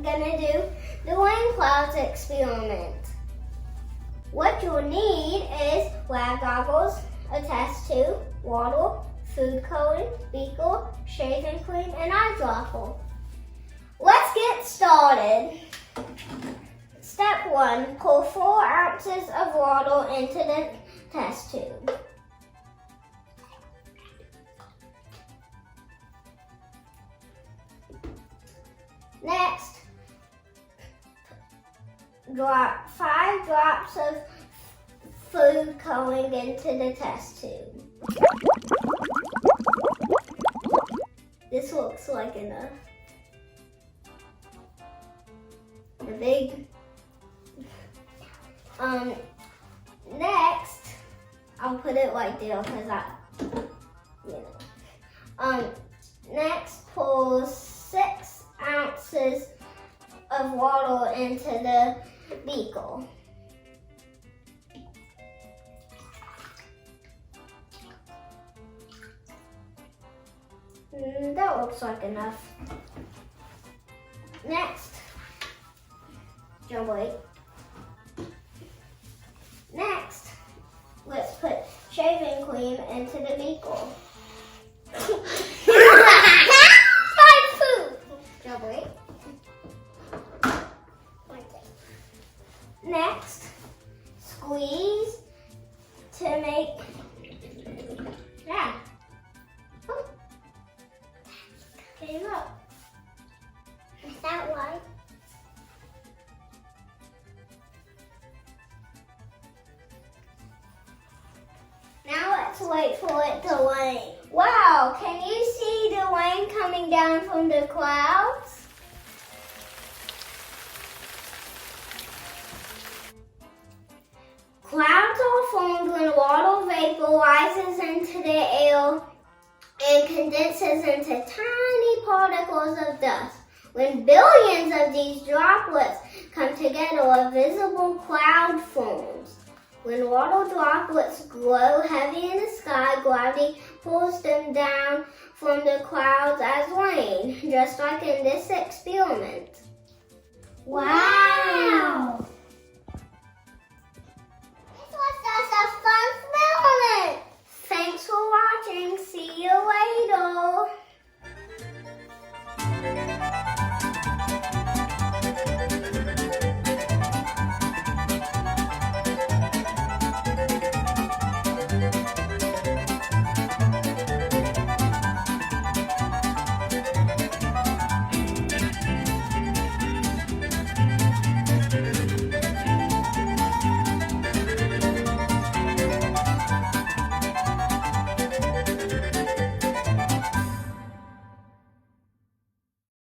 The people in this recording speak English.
gonna do the rain clouds experiment. What you'll need is lab goggles, a test tube, water, food coloring, beaker, shaving cream, and eyedropper. Let's get started. Step 1, pour 4 ounces of water into the test tube. Next, drop 5 drops of food coloring into the test tube. This looks like enough. The big. Next, I'll put it right there because next, pour 6 ounces of water into the beaker. That looks like enough. Next, Next, let's put shaving cream into the beaker. Next, squeeze to make, okay, look. Is that right? Now let's wait for it to rain. Wow, can you see the rain coming down from the clouds? Clouds are formed when water vapor rises into the air and condenses into tiny particles of dust. When billions of these droplets come together, a visible cloud forms. When water droplets grow heavy in the sky, gravity pulls them down from the clouds as rain, just like in this experiment. Wow!